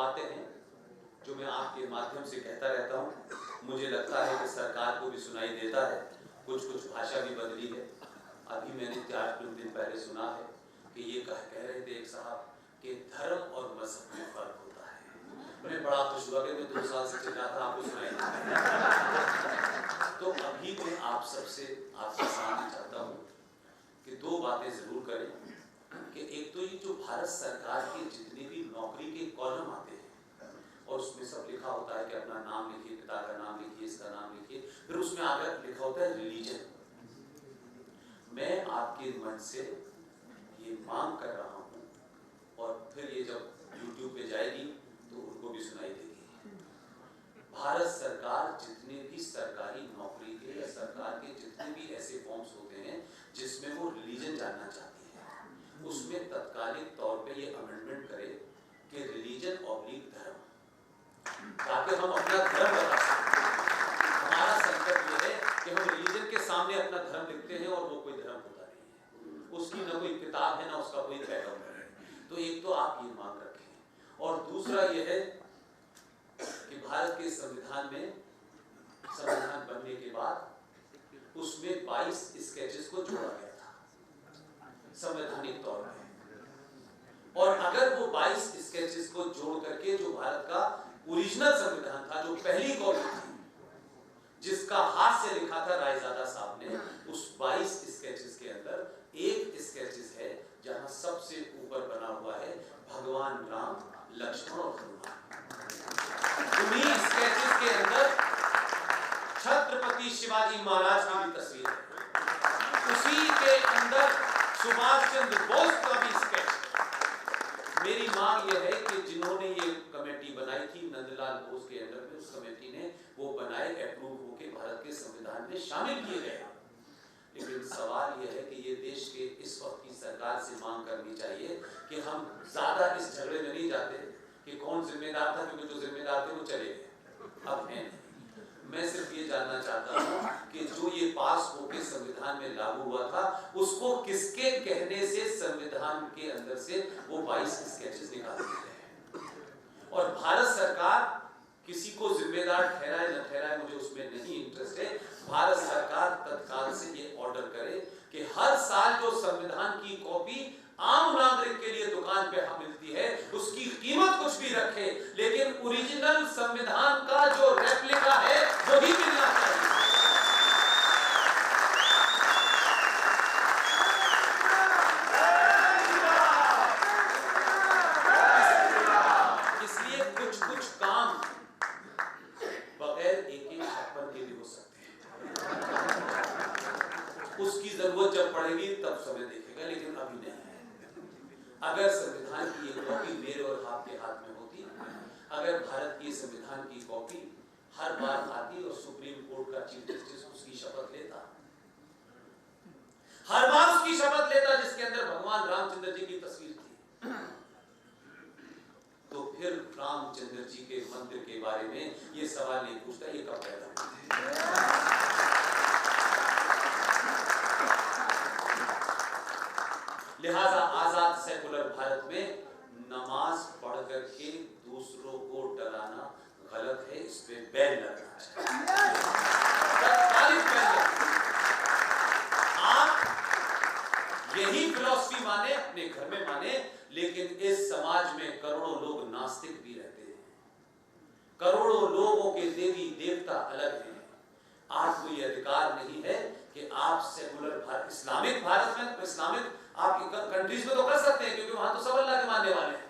बातें हैं जो मैं आपके माध्यम से कहता रहता हूँ। मुझे लगता है कि सरकार को भी सुनाई देता है, कुछ भाषा भी बदली है। अभी मैंने 4 दिन पहले सुना है कि ये कह रहे थे एक साहब कि धर्म और मजहब में फर्क होता है। मैं बड़ा खुश हुआ कि मैं 2 साल से चिल्ला था, आपको सुनाई तो अभी मैं आप सबसे आपके सामने चाहता हूँ कि 2 बातें जरूर करें कि एक तो ये जो भारत सरकार के जितने भी नौकरी के कॉलम आते हैं और उसमें सब लिखा होता है कि अपना नाम लिखिए, पिता का नाम लिखिए, इसका नाम लिखिए, फिर उसमें आगे लिखा होता है रिलीजन। मैं आपके मन से ये मांग कर रहा हूँ और फिर ये जब YouTube पे जाएगी तो उनको भी सुनाई देगी। भारत सरकार जितने भी सरकारी नौकरी के या सरकार के जितने भी ऐसे फॉर्म्स होते हैं जिसमें वो रिलीजन जानना चाहती है, उसमें तत्कालिक तौर पे ये अमेंडमेंट करे कि रिलीजन ऑब्लिक धर्म, ताकि हम अपना धर्म बता सकें। हमारा संकट ये है कि हम रिलीजन के सामने अपना धर्म लिखते हैं और वो कोई धर्म होता नहीं है, उसकी न कोई किताब है ना उसका कोई पैगंबर है। तो एक तो आप ये मांग रखें और दूसरा ये है कि भारत के संविधान में, संविधान बनने के बाद उसमें 22 स्केचेस को जोड़ा गया था संवैधानिक तौर पे, और अगर वो 22 स्केचेस को जोड़ करके जो भारत का ओरिजिनल संविधान था, जो पहली कॉपी थी जिसका हाथ से लिखा था रायजादा साहब ने, उस 22 स्केचेस के अंदर एक स्केचेस है जहां सबसे ऊपर बना हुआ है भगवान राम, लक्ष्मण और हनुमान। उन्हीं स्केचेस के अंदर छत्रपति शिवाजी महाराज की भी तस्वीर है, उसी के अंदर सुभाष चंद्र बोस का भी स्केच है। मेरी मांग यह है कि जिन्होंने ये कमेटी बनाई थी नंदलाल बोस के अंदर में, उस कमेटी ने वो बनाए, अप्रूव होके भारत के संविधान में शामिल किए गए। लेकिन सवाल यह है कि ये देश के इस वक्त की सरकार से मांग करनी चाहिए कि हम ज्यादा इस झगड़े में नहीं जाते कि कौन जिम्मेदार था, क्योंकि जो जिम्मेदार थे वो चले गए, अब है नहीं। मैं सिर्फ ये जानना चाहता हूँ कि जो ये पास होके संविधान में लागू हुआ था उसको किसके कहने से संविधान के अंदर से वो 22 स्केचेस निकाल दिए गए। और भारत सरकार किसी को जिम्मेदार ठहराए न ठहराए, मुझे उसमें नहीं इंटरेस्ट है। भारत सरकार तत्काल से ये ऑर्डर करे कि हर साल जो संविधान की कॉपी आम नागरिक के लिए दुकान पे मिलती है उसकी कीमत कुछ भी रखे, लेकिन ओरिजिनल संविधान का जो रेप्लिका है वो भी मिलना चाहिए। इसलिए कुछ काम बगैर एक छप्पन के भी हो सकते हैं, उसकी जरूरत जब पड़ेगी तब समय देखेगा, लेकिन अभी नहीं है। अगर संविधान की ये कॉपी मेरे और आपके हाथ में होती, अगर भारत की संविधान की कॉपी हर बार आती और सुप्रीम कोर्ट का चीफ जस्टिस उसकी शपथ लेता, हर बार उसकी शपथ लेता जिसके अंदर भगवान रामचंद्र जी की तस्वीर थी, तो फिर रामचंद्र जी के मंदिर के बारे में ये सवाल नहीं पूछता ये कब पैदा हुआ। लिहाजा आजाद सेकुलर भारत में नमाज पढ़ करके दूसरों को डराना गलत है, इस पे बैन लगना चाहिए। आप यही फिलॉसफी माने, अपने घर में माने, लेकिन इस समाज में करोड़ों लोग नास्तिक भी रहते हैं, करोड़ों लोगों के देवी देवता अलग हैं। आपको ये अधिकार नहीं है कि आप सेकुलर भारत, इस्लामिक भारत में, इस्लामिक आप कंट्रीज में तो कर सकते हैं क्योंकि वहां तो सब अल्लाह के मानने वाले हैं,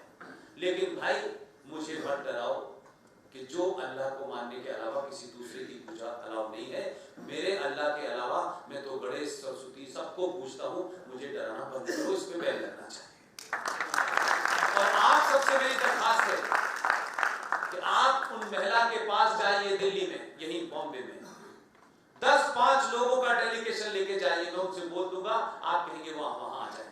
लेकिन भाई मुझे मत डराओ कि जो अल्लाह को मानने के अलावा किसी दूसरे की पूजा अलाउ नहीं है। मेरे अल्लाह के अलावा मैं तो गणेश, सरस्वती सबको पूजता हूँ, मुझे डराना बंद करो, इस पे बैन लगना चाहिए। और आप सबसे मेरी दरखास्त है कि आप उन महिला के पास जाइए दिल्ली में, यही बॉम्बे में, 10-5 लोगों का डेलीगेशन लेके जाइए, मैं उनसे बोल दूंगा, आप कहेंगे वो वहां आ जाएंगे,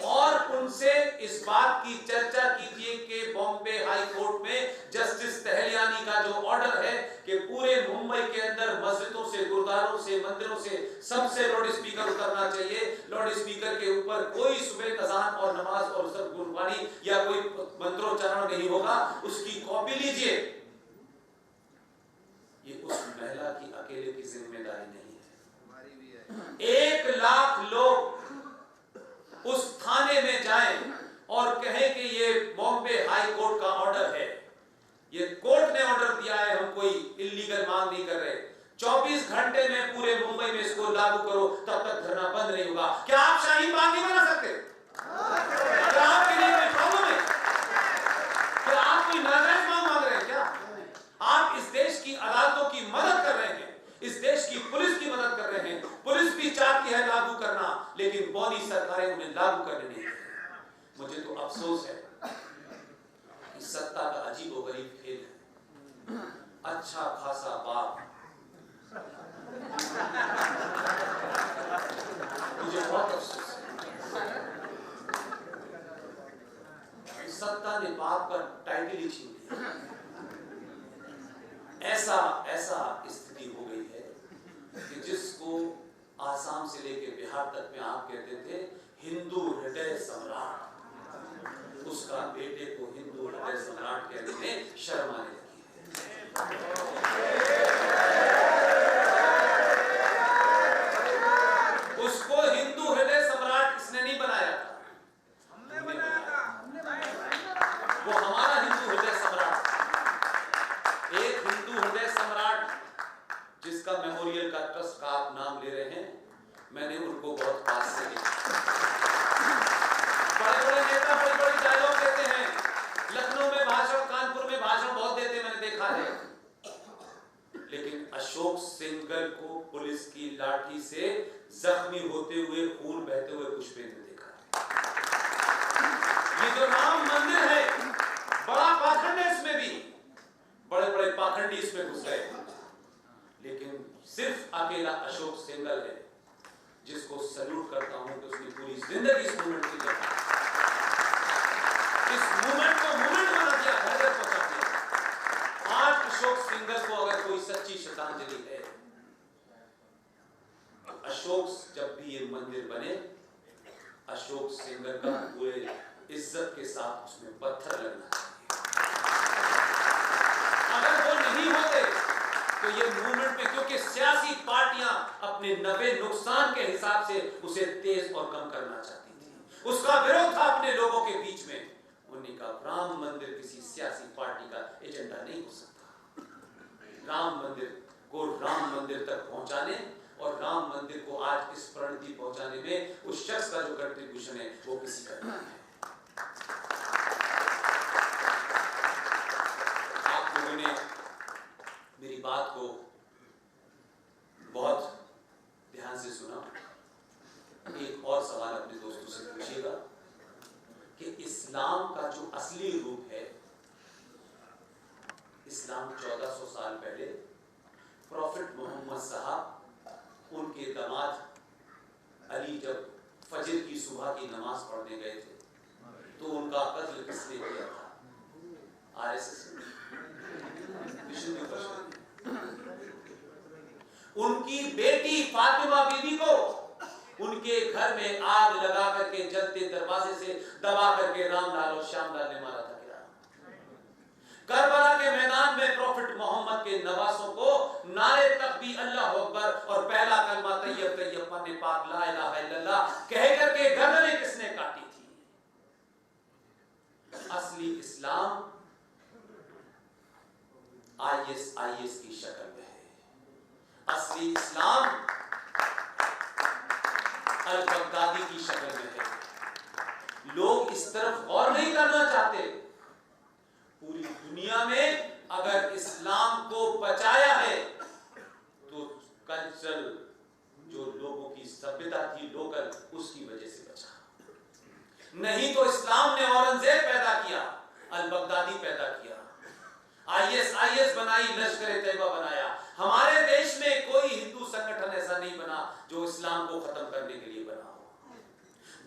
और उनसे इस बात की चर्चा कीजिए कि बॉम्बे हाई कोर्ट में जस्टिस तहलियानी का जो ऑर्डर है कि पूरे मुंबई के अंदर मस्जिदों से, गुरुद्वारों से, मंदिरों से सबसे लाउड स्पीकर उतरना चाहिए, लाउड स्पीकर के ऊपर कोई सुबह अज़ान और नमाज और सब गुरबानी या कोई मंत्रोच्चारण नहीं होगा, लीजिए, ये उस महिला की अकेले की जिम्मेदारी नहीं है। 1 लाख लोग उस थाने में जाएं और कहें कि ये बॉम्बे हाई कोर्ट का ऑर्डर है, ये कोर्ट ने ऑर्डर दिया है, हम कोई इल्लीगल मांग नहीं कर रहे, 24 घंटे में पूरे मुंबई में इसको लागू करो, तब तक धरना बंद नहीं होगा। क्या आप शाहीन बाग नहीं बना सकते? क्या आपके लिए कोई प्रॉब्लम है? क्या आप कोई नाजायज मांग रहे हैं? क्या आप इस देश की अदालतों की मदद कर रहे हैं, इस देश की पुलिस की मदद कर रहे हैं? पुलिस भी चाहती है लागू करना, लेकिन बौनी सरकारें उन्हें लागू करने नहीं देती। मुझे तो अफसोस है कि सत्ता का अजीबोगरीब खेल है। अच्छा खासा बाप, मुझे बहुत अफसोस है, सत्ता ने बाप का टाइटल ही छीन लिया। ऐसा स्थिति हो गई है कि जिसको आसाम से लेकर बिहार तक में आप कहते थे हिंदू हृदय सम्राट, उसका बेटे को हिंदू हृदय सम्राट कहने में शर्म आने लगी है। उसको हिंदू हृदय सम्राट इसने नहीं बनाया था, हमने बनाया था। वो हमारा हिंदू हृदय सम्राट, एक हिंदू हृदय सम्राट जिसका मेमोरियल का ट्रस्ट का आप नाम ले रहे हैं, मैंने उनको बहुत पास से देखा। बड़े-बड़े नेता बड़ी-बड़ी डायलॉग देते हैं, लखनऊ में भाषण, कानपुर में भाषण बहुत देते, मैंने देखा है, लेकिन अशोक सिंघल को पुलिस की लाठी से जख्मी होते हुए, खून बहते हुए पुष्पेंद्र ने देखा है। ये जो राम मंदिर है, बड़ा पाखंड है, इसमें भी बड़े-बड़े पाखंडी इसमें घुस गए, लेकिन सिर्फ अकेला अशोक सिंघल है जिसको सैल्यूट करता हूं कि उसने पूरी जिंदगी इस मूवमेंट की करता, इस मूवमेंट को मूवमेंट बना दिया, घर घर पहुंचा दिया। आज अशोक सिंघल को अगर कोई सच्ची श्रद्धांजलि है, अशोक, जब भी ये मंदिर बने, अशोक सिंघल का पूरे इज्जत के साथ उसमें पत्थर लगना चाहिए। अगर वो नहीं होते तो ये मूवमेंट में, क्योंकि सियासी पार्टियां अपने नफे नुकसान के हिसाब से उसे तेज और कम करना चाहती थी, उसका विरोध था अपने लोगों के बीच में। उन्होंने कहा राम मंदिर किसी सियासी पार्टी का एजेंडा नहीं हो सकता। राम मंदिर को राम मंदिर तक पहुंचाने और राम मंदिर को आज इस परिणति पहुंचाने में उस शख्स का जो कंट्रीब्यूशन है वो किसी का नहीं है। आप लोगों ने मेरी बात को बहुत ध्यान से सुना। एक और सवाल अपने दोस्तों से पूछिएगा कि इस्लाम का जो असली रूप है, इस्लाम 1400 साल पहले प्रॉफिट मोहम्मद साहब, उनके दामाद अली जब फजर की सुबह की नमाज पढ़ने गए थे तो उनका कत्ल किसने किया था? आरएसएस। उनकी बेटी फातिमा बीबी को उनके घर में आग लगा करके जलते दरवाजे से दबा करके रामलाल और श्यामलाल ने मारा था। करबला के मैदान में प्रॉफिट मोहम्मद के नवासों को नारे तकबीर अल्लाह अकबर और पहला कलमा तैयब तैयब पन्ने पाक ला इलाहा इल्लल्लाह कह करके गर्दनें किसने काटी थी? असली इस्लाम आईएस की शक्ल में है। असली इस्लाम अल बगदादी की शक्ल में है। लोग इस तरफ गौर नहीं करना चाहते। पूरी दुनिया में अगर इस्लाम को बचाया है तो कल्चरल जो लोगों की सभ्यता थी लोकल, उसकी वजह से बचा। नहीं तो इस्लाम ने औरंगजेब पैदा किया, अल बगदादी पैदा किया, आईएस बनाई, लश्कर तैयबा बनाया। हमारे देश में कोई हिंदू संगठन ऐसा नहीं बना जो इस्लाम को खत्म करने के लिए बना हो।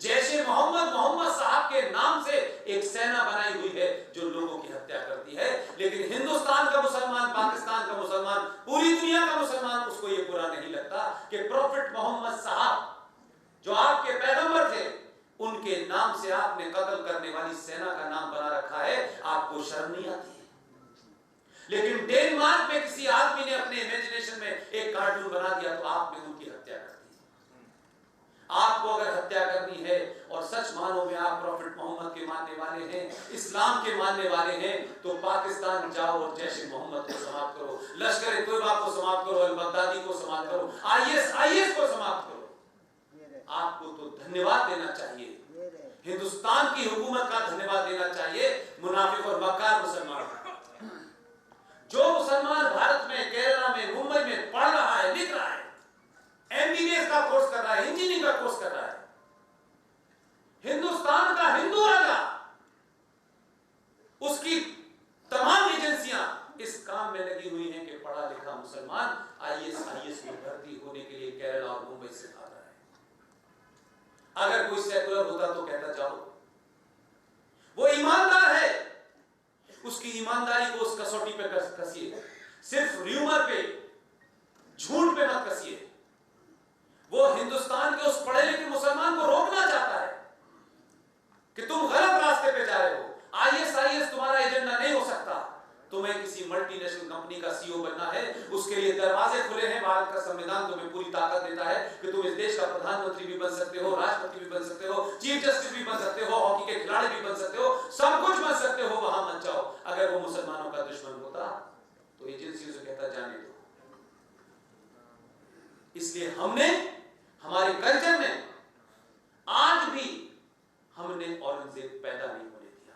जैसे मोहम्मद साहब के नाम से एक सेना बनाई हुई है जो लोगों की हत्या करती है, लेकिन हिंदुस्तान का मुसलमान, पाकिस्तान का मुसलमान, पूरी दुनिया का मुसलमान, उसको ये बुरा नहीं लगता कि प्रॉफिट मोहम्मद साहब जो आपके पैगंबर थे, उनके नाम से आपने कत्ल करने वाली सेना का नाम बना रखा है। आपको शर्म नहीं आती? में किसी आदमी ने अपने इमेजिनेशन में एक कार्टून बना दिया तो आपने उनकी हत्या कर दी। आपको अगर हत्या करनी है और सच मानो में आप प्रॉफिट मोहम्मद के मानने वाले हैं, इस्लाम के मानने वाले हैं, तो पाकिस्तान जाओ और जैश मोहम्मद को समाप्त करो, लश्कर तोयबा को समाप्त करो, अल बगदादी को समाप्त करो, आईएस को समाप्त करो। आपको तो धन्यवाद देना चाहिए, हिंदुस्तान की हुकूमत का धन्यवाद देना चाहिए मुनाफिक और मक्कार मुसलमान। जो मुसलमान भारत में, केरला में, मुंबई में पढ़ रहा है, लिख रहा है, एमबीबीएस का कोर्स कर रहा है, इंजीनियरिंग का कोर्स कर रहा है, हिंदुस्तान का हिंदू राजा, उसकी तमाम एजेंसियां इस काम में लगी हुई हैं कि पढ़ा लिखा मुसलमान आईएएस में भर्ती होने के लिए केरला और मुंबई से भाग रहा है। अगर कोई सेकुलर होता तो कहता जाओ, वो ईमानदार है, उसकी ईमानदारी को उस कसौटी पे कसिए, सिर्फ र्यूमर पे, झूठ पे मत कसिए। वो हिंदुस्तान के उस पढ़े लिखे मुसलमान को रोकना चाहता है कि तुम गलत रास्ते पे जा रहे हो, आईएएस तुम्हारा एजेंडा नहीं हो सकता, तुम्हें किसी मल्टीनेशनल कंपनी का सीईओ बनना है, उसके लिए दरवाजे खुले हैं। भारत का संविधान तुम्हें पूरी ताकत देता है कि तुम इस देश का प्रधानमंत्री भी बन सकते हो, राष्ट्रपति भी बन सकते हो, चीफ जस्टिस भी बन सकते हो, हॉकी के खिलाड़ी भी बन सकते हो, सब कुछ बन सकते हो, वहां मत जाओ। अगर वो मुसलमानों का दुश्मन होता तो एजेंसियों से कहता जाने दो। इसलिए हमने हमारे कल्चर में आज भी हमने औरंगजेब पैदा नहीं होने दिया,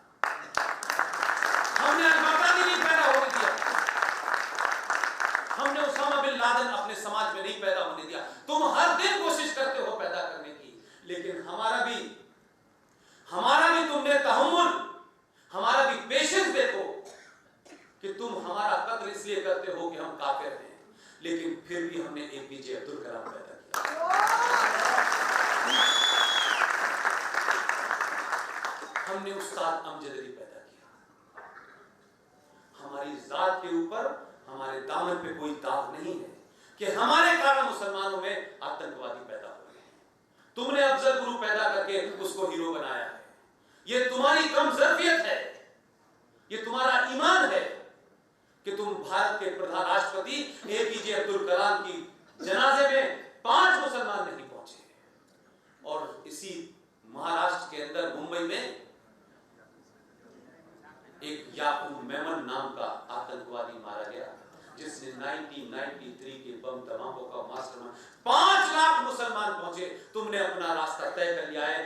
हमने अल-बगदादी नहीं पैदा होने दिया, हमने उसामा बिन लादेन अपने समाज में नहीं पैदा होने दिया। तुम हर दिन कोशिश करते हो पैदा करने की, लेकिन हमारा भी तुमने तहम्मुल, हमारा भी पेशेंस देखो कि तुम हमारा कत्ल इसलिए करते हो कि हम काफिर हैं, लेकिन फिर भी हमने एपीजे अब्दुल कलाम पैदा किया। हमने उस्ताद अमजद अली पैदा किया। हमारी जात के ऊपर, हमारे दामन पे कोई दाग नहीं है कि हमारे कारण मुसलमानों में आतंकवादी पैदा हो गए हैं। तुमने अफजल गुरु पैदा करके उसको हीरो बनाया है। ये तुम्हारी कमजोरियत है, ये तुम्हारा ईमान है कि तुम भारत के प्रधान राष्ट्रपति एपीजे अब्दुल कलाम की जनाजे में 5 मुसलमान नहीं पहुंचे। और इसी महाराष्ट्र के अंदर मुंबई में एक याकूब मेमन नाम का आतंकवादी मारा गया, जिसने 1993 के बम धमाकों का मास्टरमाइंड। 5 लाख मुसलमान पहुंचे। तुमने अपना रास्ता तय कर लिया है